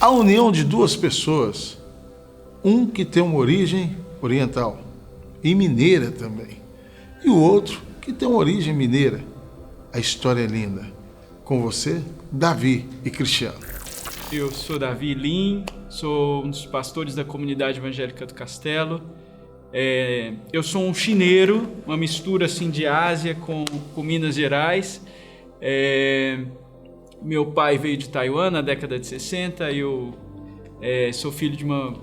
A união de duas pessoas, um que tem uma origem oriental e mineira também, e o outro que tem uma origem mineira. A história é linda. Com você, Davi e Cristiano. Eu sou Davi Lim, sou um dos pastores da comunidade evangélica do Castelo. Eu sou um chineiro, uma mistura assim de Ásia com Minas Gerais. Meu pai veio de Taiwan na década de 60, eu sou filho de uma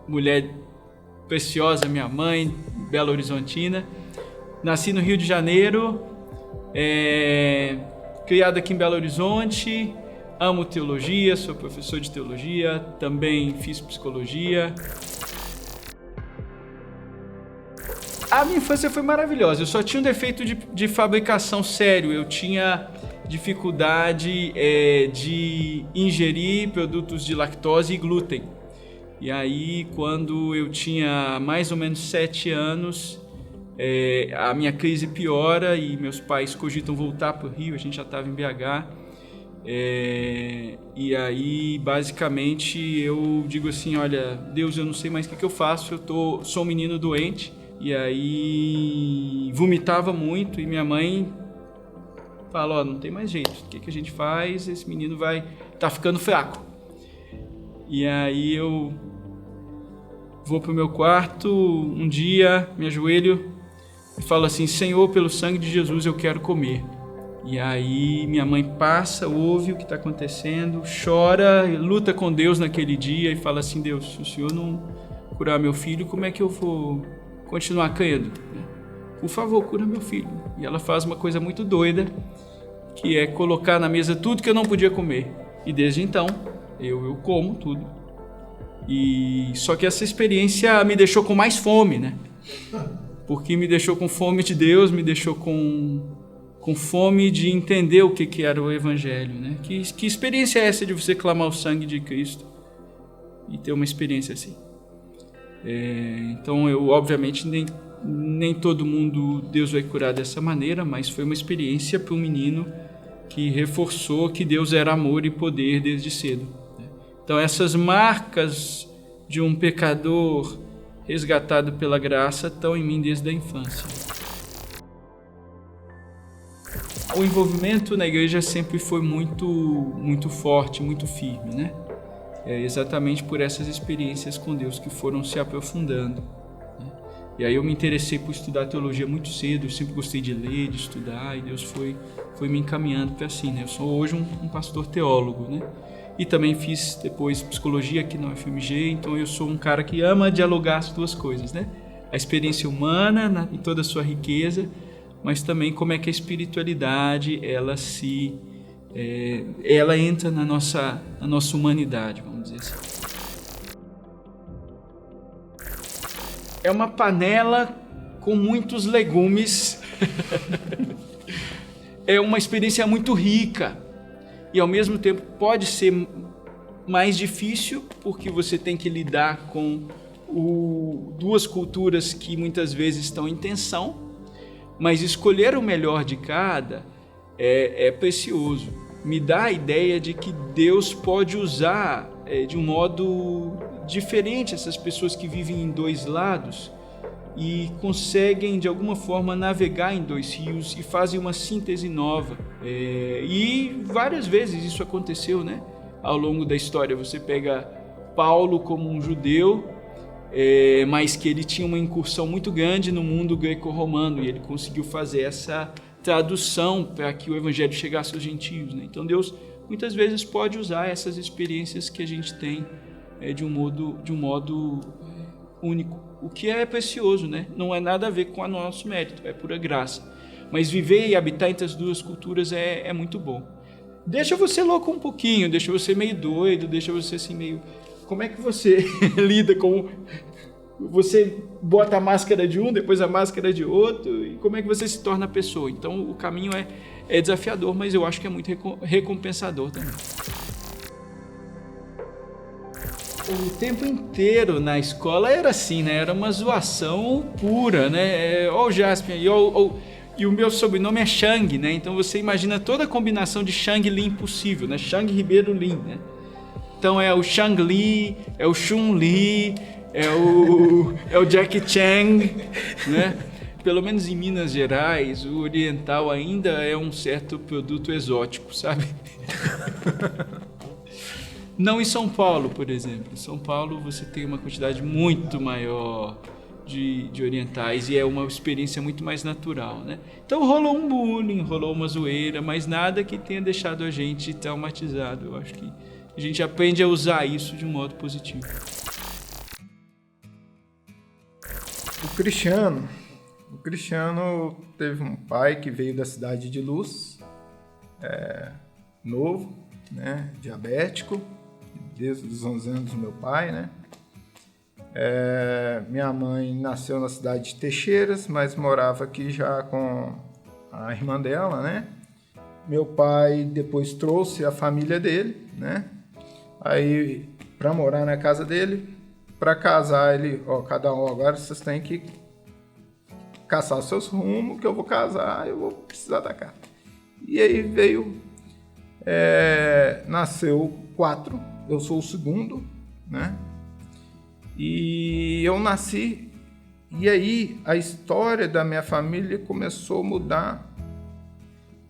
mulher preciosa, minha mãe, Belo Horizontina. Nasci no Rio de Janeiro, criado aqui em Belo Horizonte, amo teologia, sou professor de teologia, também fiz psicologia. A minha infância foi maravilhosa, eu só tinha um defeito de fabricação sério, eu tinha dificuldade de ingerir produtos de lactose e glúten. E aí, quando eu tinha mais ou menos 7 anos, a minha crise piora e meus pais cogitam voltar para o Rio, a gente já estava em BH. E aí, basicamente, eu digo assim, olha, Deus, eu não sei mais o que eu faço, sou um menino doente. E aí, vomitava muito e minha mãe falou, não tem mais jeito, o que a gente faz? Esse menino tá ficando fraco. E aí eu vou pro meu quarto, um dia, me ajoelho e falo assim, Senhor, pelo sangue de Jesus eu quero comer. E aí minha mãe passa, ouve o que está acontecendo, chora, luta com Deus naquele dia e fala assim, Deus, se o Senhor não curar meu filho, como é que eu vou continuar crendo? Por favor, cura meu filho. E ela faz uma coisa muito doida, que é colocar na mesa tudo que eu não podia comer. E desde então, eu como tudo. E só que essa experiência me deixou com mais fome, né? Porque me deixou com fome de Deus, me deixou com fome de entender o que era o Evangelho, né? Que experiência é essa de você clamar o sangue de Cristo e ter uma experiência assim? Então, eu obviamente nem todo mundo Deus vai curar dessa maneira, mas foi uma experiência para um menino que reforçou que Deus era amor e poder desde cedo. Então, essas marcas de um pecador resgatado pela graça estão em mim desde a infância. O envolvimento na igreja sempre foi muito forte, muito firme, né? Exatamente por essas experiências com Deus que foram se aprofundando. Né? E aí eu me interessei por estudar teologia muito cedo, eu sempre gostei de ler, de estudar, e Deus foi me encaminhando para assim, né? Eu sou hoje um pastor teólogo, né? E também fiz depois psicologia aqui na UFMG, então eu sou um cara que ama dialogar as duas coisas, né? A experiência humana em toda a sua riqueza, mas também como é que a espiritualidade ela entra na nossa humanidade, vamos dizer assim. É uma panela com muitos legumes. É uma experiência muito rica e ao mesmo tempo pode ser mais difícil porque você tem que lidar com duas culturas que muitas vezes estão em tensão, mas escolher o melhor de cada é precioso. Me dá a ideia de que Deus pode usar de um modo diferente essas pessoas que vivem em dois lados e conseguem de alguma forma navegar em dois rios e fazem uma síntese nova. E várias vezes isso aconteceu, né? Ao longo da história. Você pega Paulo como um judeu, mas que ele tinha uma incursão muito grande no mundo greco-romano e ele conseguiu fazer essa tradução para que o evangelho chegasse aos gentios, né? Então Deus muitas vezes pode usar essas experiências que a gente tem de um modo único, o que é precioso, né? Não é nada a ver com o nosso mérito, é pura graça, mas viver e habitar entre as duas culturas é muito bom. Deixa você louco um pouquinho, deixa você meio doido, deixa você assim meio... Como é que você lida com... Você bota a máscara de um, depois a máscara de outro, e como é que você se torna a pessoa? Então o caminho é desafiador, mas eu acho que é muito recompensador também. O tempo inteiro na escola era assim, né? Era uma zoação pura, né? Ó o Jasper, e o meu sobrenome é Chang, né? Então você imagina toda a combinação de Chang Lin possível, né? Chang Ribeiro Lin, né? Então é o Shang Li, é o Chun Li, é o Jackie Chan, né? Pelo menos em Minas Gerais, o oriental ainda é um certo produto exótico, sabe? Não em São Paulo, por exemplo. Em São Paulo você tem uma quantidade muito maior de orientais e é uma experiência muito mais natural, né? Então rolou um bullying, rolou uma zoeira, mas nada que tenha deixado a gente traumatizado. Eu acho que a gente aprende a usar isso de um modo positivo. O Cristiano teve um pai que veio da cidade de Luz, novo, né, diabético, desde os 11 anos do meu pai, né? Minha mãe nasceu na cidade de Teixeiras, mas morava aqui já com a irmã dela, né? Meu pai depois trouxe a família dele, né? Aí, para morar na casa dele, para casar, ele, cada um agora vocês têm que caçar seus rumos, que eu vou casar, eu vou precisar da casa. E aí veio, nasceu 4, eu sou o segundo, né? E eu nasci, e aí a história da minha família começou a mudar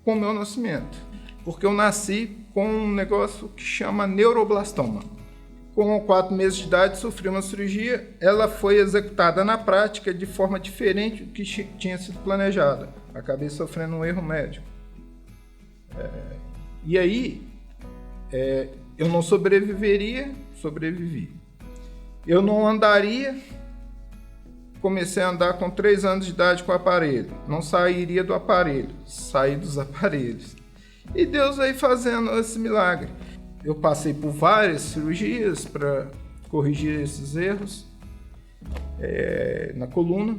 com o meu nascimento. Porque eu nasci com um negócio que chama neuroblastoma. Com 4 meses de idade, sofri uma cirurgia, ela foi executada na prática de forma diferente do que tinha sido planejada. Acabei sofrendo um erro médico. E aí, eu não sobreviveria, sobrevivi. Eu não andaria, comecei a andar com 3 anos de idade com o aparelho. Não sairia do aparelho, saí dos aparelhos. E Deus veio fazendo esse milagre. Eu passei por várias cirurgias para corrigir esses erros na coluna,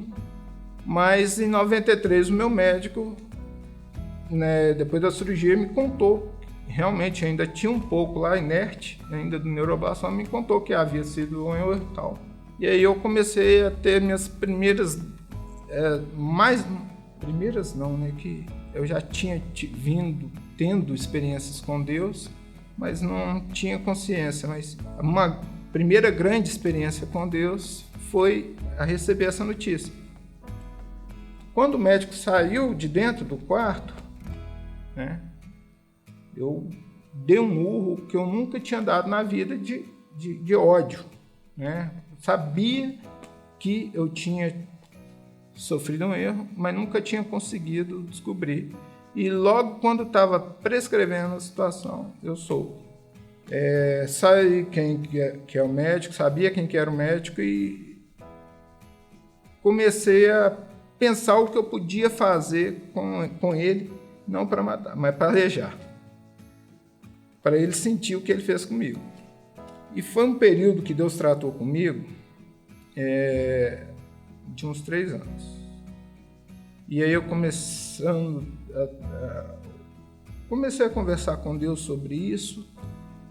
mas em 93 o meu médico, né, depois da cirurgia, me contou, realmente ainda tinha um pouco lá inerte, ainda do neuroblastoma, me contou que havia sido um erro tal. E aí eu comecei a ter minhas primeiras, primeiras não, né, que eu já tinha tendo experiências com Deus, mas não tinha consciência. Mas uma primeira grande experiência com Deus foi a receber essa notícia. Quando o médico saiu de dentro do quarto, né, eu dei um murro que eu nunca tinha dado na vida de ódio, né? Sabia que eu tinha sofrido um erro, mas nunca tinha conseguido descobrir. E logo quando estava prescrevendo a situação, eu soube. Sabe quem que é o médico, sabia quem que era o médico e comecei a pensar o que eu podia fazer com ele, não para matar, mas para alejar. Para ele sentir o que ele fez comigo. E foi um período que Deus tratou comigo de uns 3 anos. E aí eu comecei a conversar com Deus sobre isso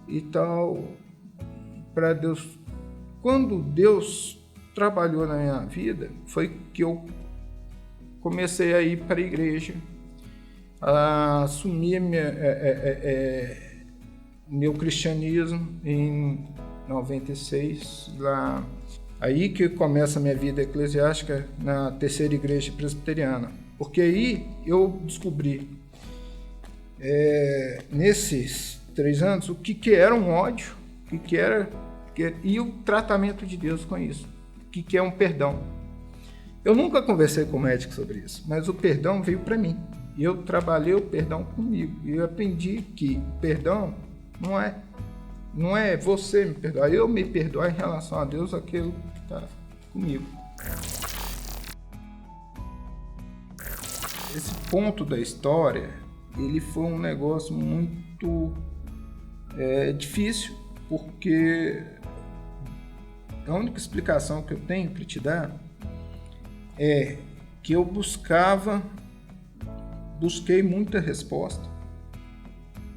e tal, para Deus. Quando Deus trabalhou na minha vida, foi que eu comecei a ir para a igreja, a assumir meu cristianismo em 96, lá. Aí que começa a minha vida eclesiástica na terceira igreja presbiteriana. Porque aí eu descobri, nesses 3 anos, o que era um ódio, e o tratamento de Deus com isso. O que é um perdão. Eu nunca conversei com o médico sobre isso, mas o perdão veio para mim. E eu trabalhei o perdão comigo. E eu aprendi que o perdão não é você me perdoar, eu me perdoar em relação a Deus, aquilo que está comigo. Esse ponto da história, ele foi um negócio muito difícil, porque a única explicação que eu tenho para te dar é que eu busquei muita resposta,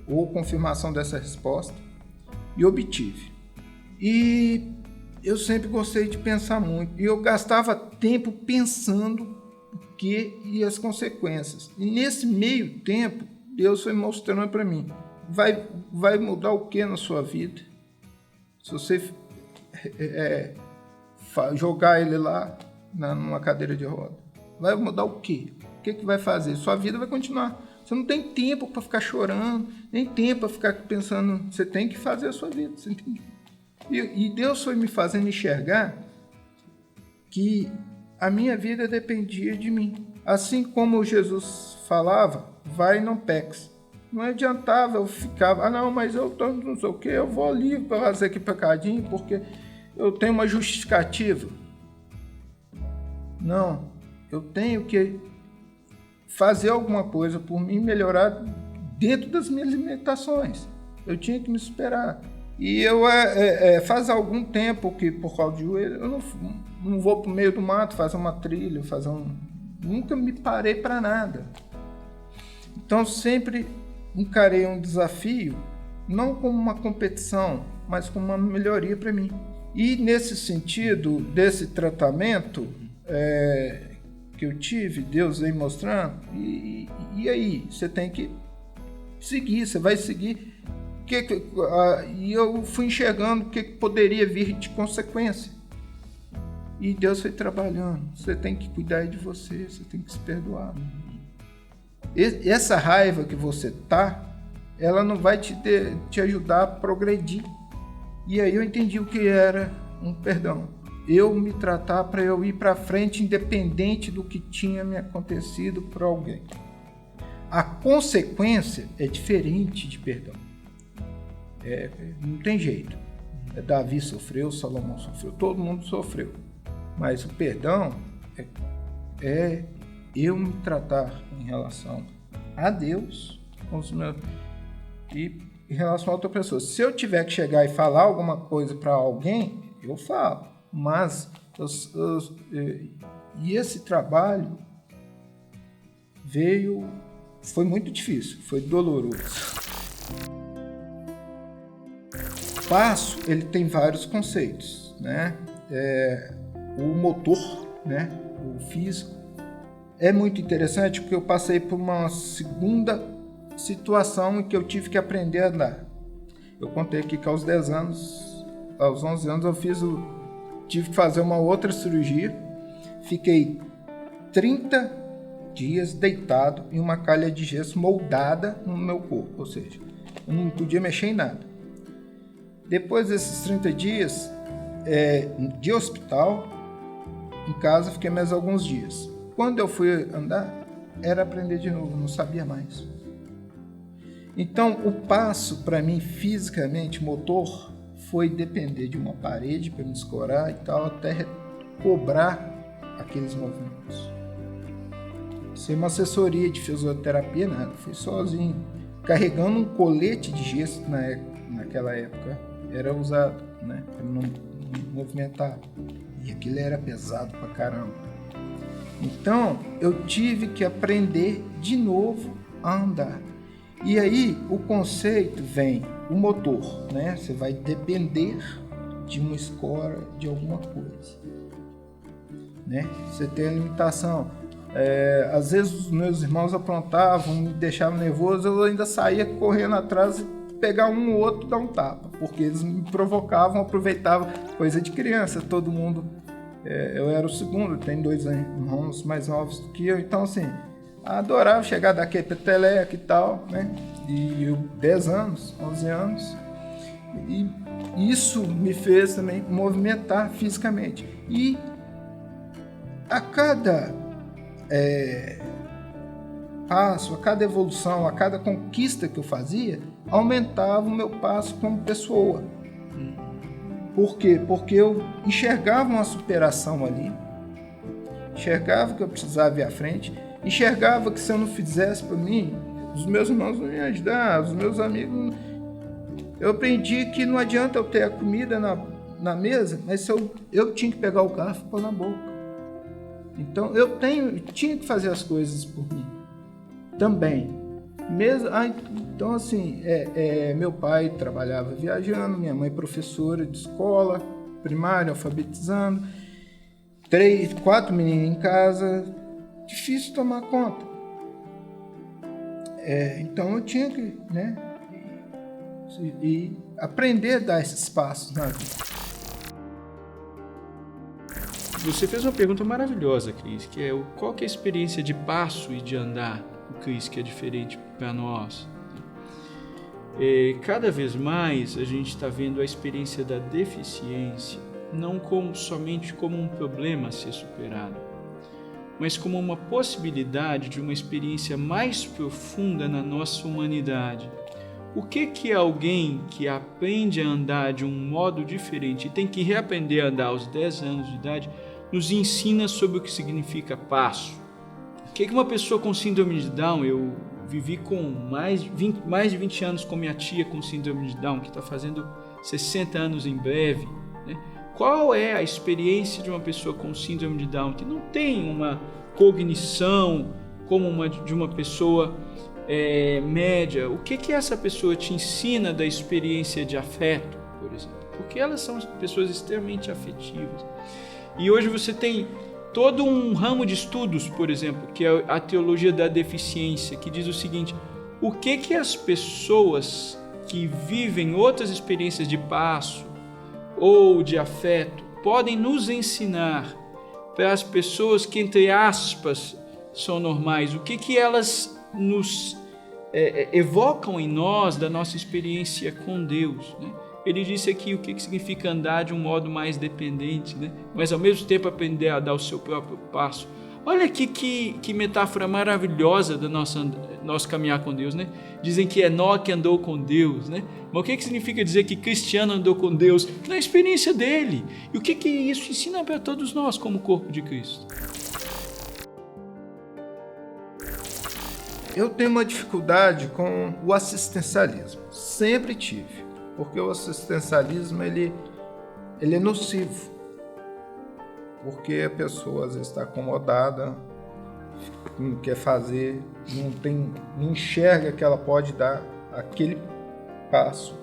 ou confirmação dessa resposta, e obtive. E eu sempre gostei de pensar muito, e eu gastava tempo pensando o que e as consequências. E nesse meio tempo, Deus foi mostrando para mim, vai mudar o que na sua vida? Se você jogar ele lá numa cadeira de roda, vai mudar o quê? O que vai fazer? Sua vida vai continuar. Você não tem tempo para ficar chorando, nem tempo para ficar pensando. Você tem que fazer a sua vida. Você tem... E Deus foi me fazendo enxergar que a minha vida dependia de mim. Assim como Jesus falava, vai e não peques. Não adiantava eu ficar, não, mas eu tô não sei o que, eu vou ali para fazer aqui pecadinho porque eu tenho uma justificativa. Não, eu tenho que fazer alguma coisa por mim, melhorar dentro das minhas limitações. Eu tinha que me superar. E eu faz algum tempo que, por causa de joelho, eu não vou para o meio do mato fazer uma trilha, nunca me parei para nada. Então, sempre encarei um desafio, não como uma competição, mas como uma melhoria para mim. E, nesse sentido, desse tratamento que eu tive, Deus vem mostrando, e aí, você tem que seguir, você vai seguir. E eu fui enxergando o que poderia vir de consequência. E Deus foi trabalhando. Você tem que cuidar de você, você tem que se perdoar. Essa raiva que você tá, ela não vai te ajudar a progredir. E aí eu entendi o que era um perdão. Eu me tratar para eu ir para frente, independente do que tinha me acontecido por alguém. A consequência é diferente de perdão. Não tem jeito. Davi sofreu, Salomão sofreu, todo mundo sofreu. Mas o perdão é eu me tratar em relação a Deus e em relação a outra pessoa. Se eu tiver que chegar e falar alguma coisa para alguém, eu falo. Mas e esse trabalho foi muito difícil, foi doloroso. O passo, ele tem vários conceitos, né? O motor, né? O físico. É muito interessante porque eu passei por uma segunda situação em que eu tive que aprender a andar. Eu contei aqui que aos 11 anos eu tive que fazer uma outra cirurgia. Fiquei 30 dias deitado em uma calha de gesso moldada no meu corpo, ou seja, eu não podia mexer em nada. Depois desses 30 dias de hospital, em casa fiquei mais alguns dias. Quando eu fui andar, era aprender de novo, não sabia mais. Então, o passo para mim, fisicamente, motor, foi depender de uma parede para me escorar e tal, até cobrar aqueles movimentos. Sem uma assessoria de fisioterapia, nada. Fui sozinho, carregando um colete de gesso naquela época. Era usado, né, para não movimentar. E aquilo era pesado pra caramba. Então, eu tive que aprender de novo a andar. E aí, o conceito vem, o motor, né? Você vai depender de uma escora, de alguma coisa, né? Você tem a limitação. Às vezes, os meus irmãos aprontavam, me deixavam nervoso, eu ainda saía correndo atrás e pegar um ou outro, dar um tapa, porque eles me provocavam, aproveitavam, coisa de criança, todo mundo. Eu era o segundo, tem 2 irmãos mais novos do que eu, então assim, adorava chegar daqui peteleca e tal, né? E eu, 10 anos, 11 anos, e isso me fez também movimentar fisicamente. E a cada passo, a cada evolução, a cada conquista que eu fazia, aumentava o meu passo como pessoa. Por quê? Porque eu enxergava uma superação ali, enxergava que eu precisava ir à frente, enxergava que se eu não fizesse por mim, os meus irmãos não iam ajudar, os meus amigos. Eu aprendi que não adianta eu ter a comida na mesa, mas eu tinha que pegar o garfo e pôr na boca. Então eu tinha que fazer as coisas por mim também. Então assim, meu pai trabalhava viajando, minha mãe professora de escola primária, alfabetizando, 3, 4 meninos em casa, difícil tomar conta. Então eu tinha que, né? e aprender a dar esses passos na vida. Você fez uma pergunta maravilhosa, Cris, que é qual que é a experiência de passo e de andar com Cris que é diferente para nós? Cada vez mais a gente está vendo a experiência da deficiência não somente como um problema a ser superado, mas como uma possibilidade de uma experiência mais profunda na nossa humanidade. O que alguém que aprende a andar de um modo diferente e tem que reaprender a andar aos 10 anos de idade nos ensina sobre o que significa passo? O que uma pessoa com síndrome de Down, eu vivi com mais de 20 anos com minha tia com síndrome de Down, que está fazendo 60 anos em breve, né? Qual é a experiência de uma pessoa com síndrome de Down que não tem uma cognição como de uma pessoa média? O que essa pessoa te ensina da experiência de afeto, por exemplo? Porque elas são pessoas extremamente afetivas. E hoje você tem todo um ramo de estudos, por exemplo, que é a teologia da deficiência, que diz o seguinte: o que as pessoas que vivem outras experiências de passo ou de afeto podem nos ensinar para as pessoas que, entre aspas, são normais? O que elas nos evocam em nós da nossa experiência com Deus, né? Ele disse aqui o que significa andar de um modo mais dependente, né? Mas ao mesmo tempo aprender a dar o seu próprio passo. Olha aqui que metáfora maravilhosa do nosso caminhar com Deus, né? Dizem que Enoque andou com Deus, né? Mas o que significa dizer que Cristiano andou com Deus? Na experiência dele. E o que isso ensina para todos nós como corpo de Cristo? Eu tenho uma dificuldade com o assistencialismo. Sempre tive. Porque o assistencialismo ele é nocivo. Porque a pessoa às vezes está acomodada, não quer fazer, não enxerga que ela pode dar aquele passo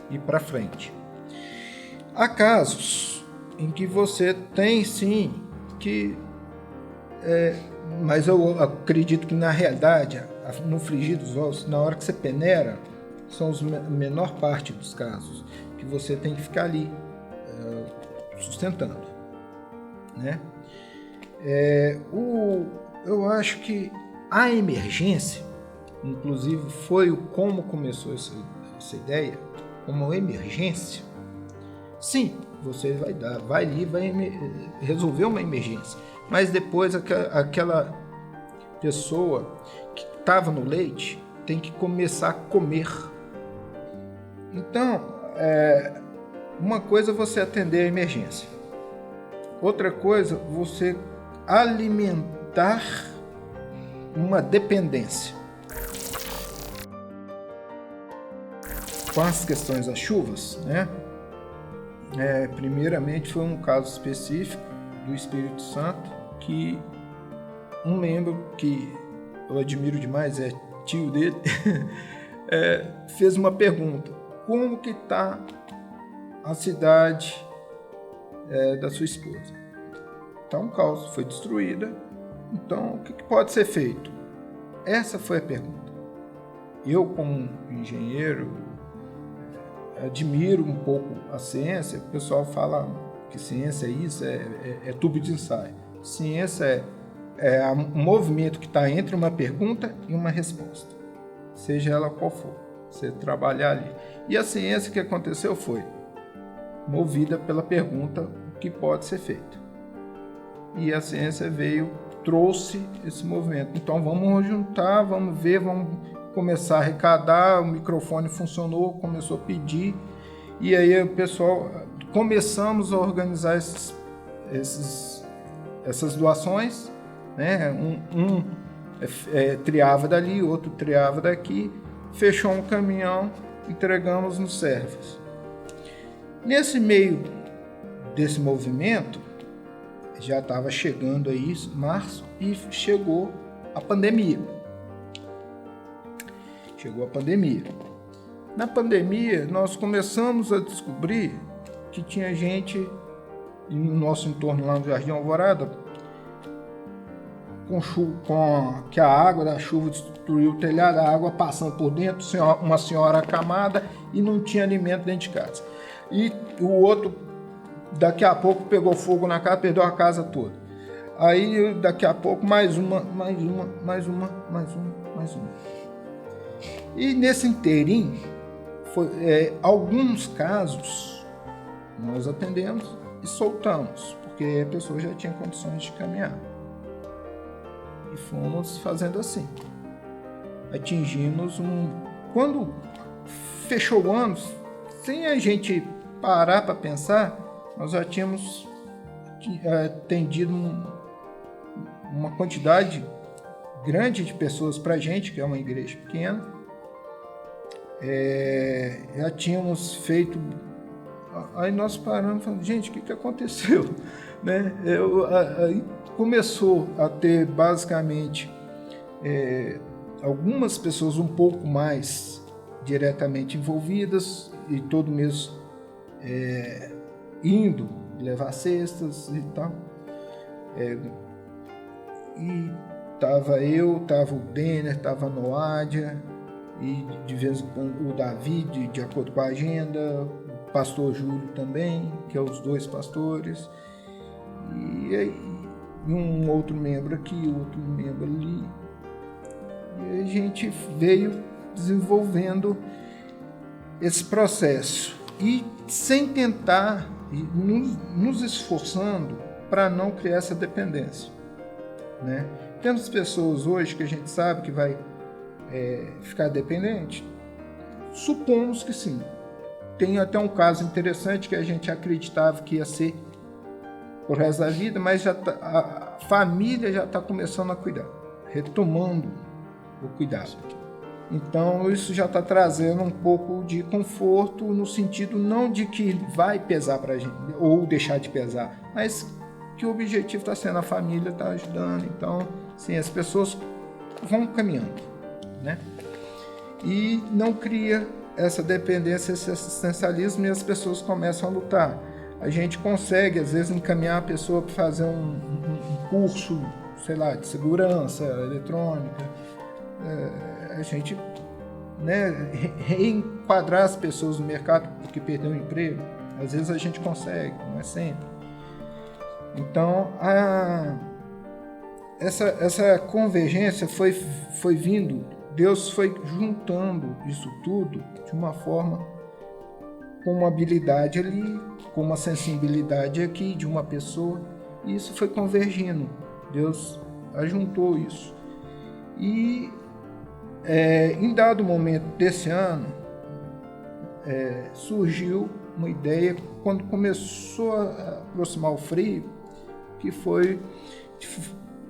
e ir para frente. Há casos em que você tem sim que... mas eu acredito que na realidade, no frigir dos ovos, na hora que você peneira, são a menor parte dos casos que você tem que ficar ali sustentando, né? Eu acho que a emergência, inclusive foi como começou essa ideia, como emergência. Sim, você vai ali, vai resolver uma emergência, mas depois aquela pessoa que estava no leite tem que começar a comer. Então, uma coisa é você atender a emergência. Outra coisa, você alimentar uma dependência. Com as questões das chuvas, né? Primeiramente foi um caso específico do Espírito Santo, que um membro que eu admiro demais, é tio dele, fez uma pergunta: como que está a cidade da sua esposa? Está um caos, foi destruída. Então, o que pode ser feito? Essa foi a pergunta. Eu, como engenheiro, admiro um pouco a ciência. O pessoal fala que ciência é isso, é tubo de ensaio. Ciência é um movimento que está entre uma pergunta e uma resposta, seja ela qual for. Você trabalhar ali. E a ciência que aconteceu foi movida pela pergunta: o que pode ser feito? E a ciência trouxe esse movimento. Então vamos juntar, vamos ver, vamos começar a arrecadar. O microfone funcionou, começou a pedir, e aí o pessoal começamos a organizar essas doações, né? Um triava dali, outro triava daqui. Fechou um caminhão, entregamos nos servos. Nesse meio desse movimento, já estava chegando aí março e chegou a pandemia. Na pandemia, nós começamos a descobrir que tinha gente no nosso entorno lá no Jardim Alvorada, que a água da chuva destruiu o telhado, a água passando por dentro, uma senhora acamada, e não tinha alimento dentro de casa. E o outro, daqui a pouco, pegou fogo na casa, perdeu a casa toda. Aí, daqui a pouco, mais uma. E nesse inteirinho, alguns casos, nós atendemos e soltamos, porque a pessoa já tinha condições de caminhar. E fomos fazendo assim. Atingimos Quando fechou o ano, sem a gente parar para pensar, nós já tínhamos atendido uma quantidade grande de pessoas para a gente, que é uma igreja pequena. Já tínhamos feito. Aí nós paramos e falamos, gente, o que aconteceu? Né? Aí começou a ter basicamente algumas pessoas um pouco mais diretamente envolvidas e todo mês indo levar cestas e tal. E tava eu, tava o Denner, tava a Noádia e de vez em quando o Davi, de acordo com a agenda, o pastor Júlio também, que é os dois pastores, e um outro membro aqui, outro membro ali. E a gente veio desenvolvendo esse processo e sem tentar, nos esforçando para não criar essa dependência, né? Temos pessoas hoje que a gente sabe que vai ficar dependente? Supomos que sim. Tem até um caso interessante que a gente acreditava que ia ser o resto da vida, mas a família já está começando a cuidar, retomando o cuidado. Então isso já está trazendo um pouco de conforto, no sentido não de que vai pesar para a gente ou deixar de pesar, mas que o objetivo está sendo a família está ajudando. Então, sim, as pessoas vão caminhando, né? E não cria essa dependência, esse assistencialismo, e as pessoas começam a lutar. A gente consegue, às vezes, encaminhar a pessoa para fazer um curso, sei lá, de segurança eletrônica. A gente, né, reenquadrar as pessoas no mercado porque perdeu o emprego. Às vezes a gente consegue, não é sempre. Então, essa convergência foi vindo, Deus foi juntando isso tudo de uma forma, com uma habilidade ali, com uma sensibilidade aqui de uma pessoa, e isso foi convergindo. Deus ajuntou isso. E em dado momento desse ano, surgiu uma ideia, quando começou a aproximar o frio, que foi,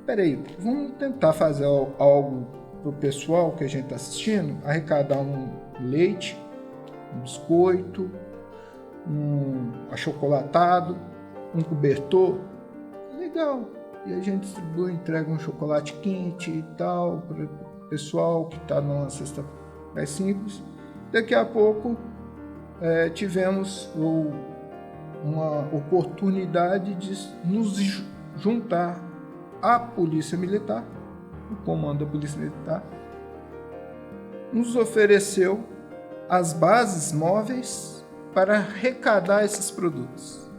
peraí, vamos tentar fazer algo para o pessoal que a gente está assistindo, arrecadar um leite, um biscoito, um achocolatado, um cobertor, legal. E a gente distribui, entrega um chocolate quente e tal, para o pessoal que está numa cesta mais simples. Daqui a pouco tivemos uma oportunidade de nos juntar à Polícia Militar. O comando da Polícia Militar nos ofereceu as bases móveis para arrecadar esses produtos.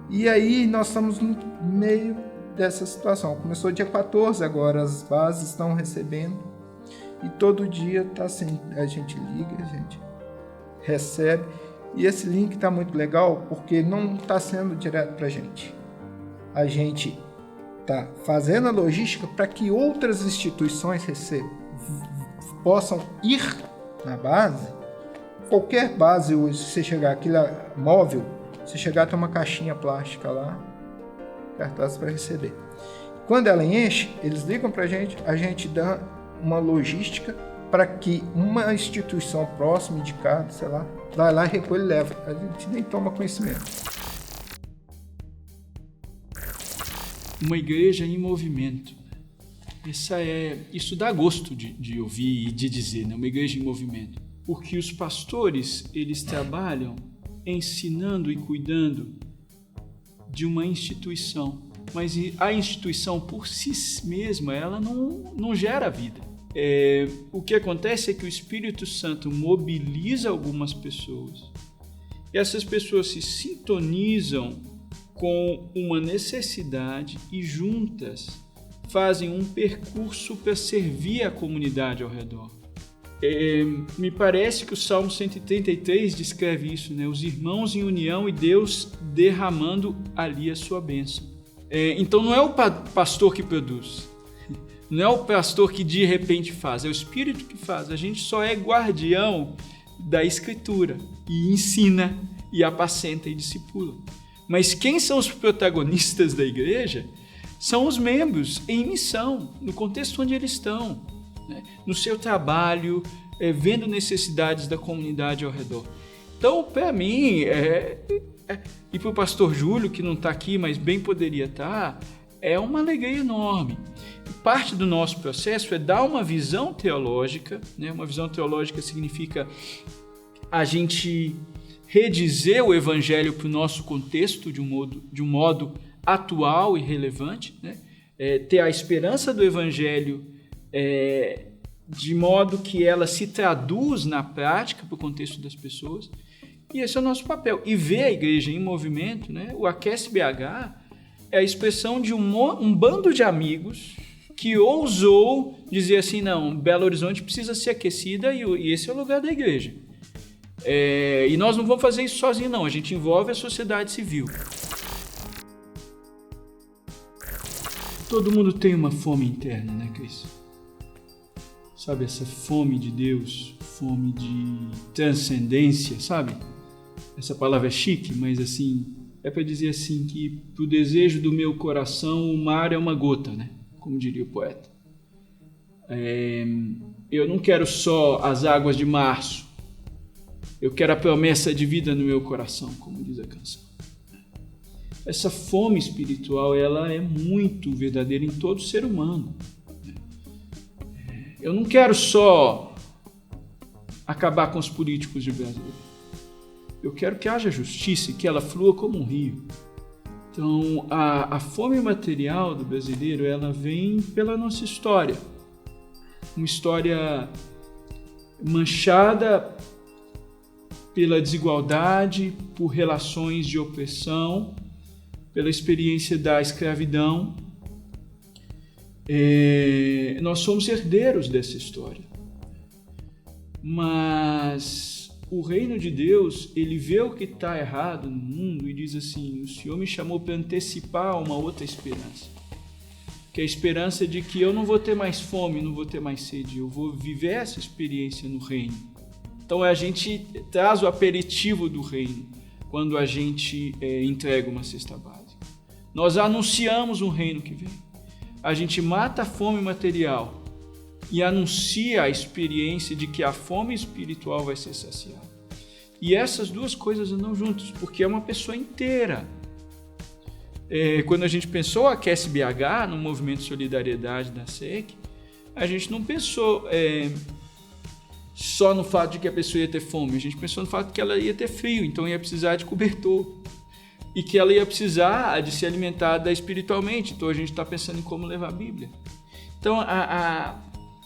E aí nós estamos no meio dessa situação. Começou dia 14, agora as bases estão recebendo, e todo dia tá assim, a gente liga, a gente recebe. E esse link está muito legal porque não está sendo direto para a gente. A gente está fazendo a logística para que outras instituições possam ir na base. Qualquer base hoje, se você chegar aqui móvel, se chegar tem uma caixinha plástica lá, cartaz para receber. Quando ela enche, eles ligam para a gente dá uma logística para que uma instituição próxima, indicada, sei lá, vai lá, recolhe e leva. A gente nem toma conhecimento. Uma igreja em movimento. Isso dá gosto de ouvir e de dizer, né? Uma igreja em movimento. Porque os pastores, eles trabalham ensinando e cuidando de uma instituição. Mas a instituição por si mesma, ela não gera vida. o que acontece é que o Espírito Santo mobiliza algumas pessoas. E essas pessoas se sintonizam com uma necessidade e juntas fazem um percurso para servir a comunidade ao redor. Me parece que o Salmo 133 descreve isso, né? Os irmãos em união e Deus derramando ali a sua bênção. Então não é o pastor que produz, não é o pastor que de repente faz, é o Espírito que faz. A gente só é guardião da Escritura e ensina e apacenta e discipula. Mas quem são os protagonistas da igreja? São os membros em missão, no contexto onde eles estão, né? No seu trabalho, vendo necessidades da comunidade ao redor. Então, para mim, e para o pastor Júlio, que não está aqui, mas bem poderia estar, é uma alegria enorme. Parte do nosso processo é dar uma visão teológica, né? Uma visão teológica significa a gente redizer o evangelho para o nosso contexto de um modo atual e relevante, né? Ter a esperança do evangelho de modo que ela se traduz na prática para o contexto das pessoas. E esse é o nosso papel. E ver a igreja em movimento, né? O Aquece BH é a expressão de um bando de amigos que ousou dizer assim, não, Belo Horizonte precisa ser aquecida e esse é o lugar da igreja. E nós não vamos fazer isso sozinhos, não. A gente envolve a sociedade civil. Todo mundo tem uma fome interna, né, Cris? Sabe, essa fome de Deus, fome de transcendência, sabe? Essa palavra é chique, mas assim, é para dizer assim que pro desejo do meu coração o mar é uma gota, né? Como diria o poeta. Eu não quero só as águas de março, eu quero a promessa de vida no meu coração, como diz a canção. Essa fome espiritual, ela é muito verdadeira em todo ser humano. Eu não quero só acabar com os políticos de Brasil. Eu quero que haja justiça e que ela flua como um rio. Então, a fome material do brasileiro, ela vem pela nossa história. Uma história manchada pela desigualdade, por relações de opressão, pela experiência da escravidão. Nós somos herdeiros dessa história. Mas o reino de Deus, ele vê o que está errado no mundo e diz assim, o Senhor me chamou para antecipar uma outra esperança. Que é a esperança de que eu não vou ter mais fome, não vou ter mais sede, eu vou viver essa experiência no reino. Então a gente traz o aperitivo do reino quando a gente entrega uma cesta básica. Nós anunciamos um reino que vem. A gente mata a fome material e anuncia a experiência de que a fome espiritual vai ser saciada. E essas duas coisas andam juntas, porque é uma pessoa inteira. Quando a gente pensou a Aquece BH, no movimento de solidariedade da SEC, a gente não pensou só no fato de que a pessoa ia ter fome, a gente pensou no fato de que ela ia ter frio, então ia precisar de cobertor. E que ela ia precisar de ser alimentada espiritualmente, então a gente está pensando em como levar a Bíblia. Então a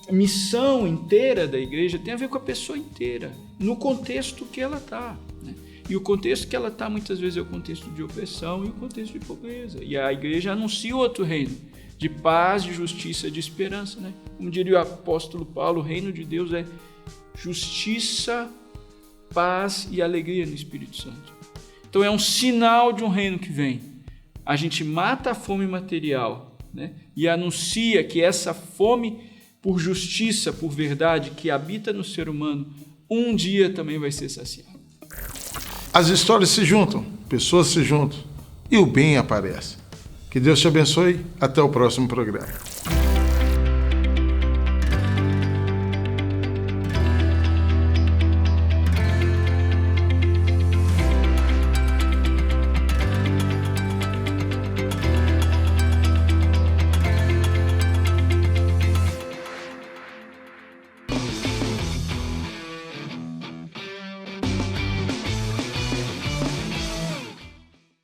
missão inteira da igreja tem a ver com a pessoa inteira, no contexto que ela está, né? E o contexto que ela está muitas vezes é o contexto de opressão e o contexto de pobreza. E a igreja anuncia outro reino, de paz, de justiça, de esperança, né? Como diria o apóstolo Paulo, o reino de Deus é justiça, paz e alegria no Espírito Santo. Então é um sinal de um reino que vem. A gente mata a fome material, né? E anuncia que essa fome por justiça, por verdade, que habita no ser humano, um dia também vai ser saciada. As histórias se juntam, pessoas se juntam e o bem aparece. Que Deus te abençoe. Até o próximo programa.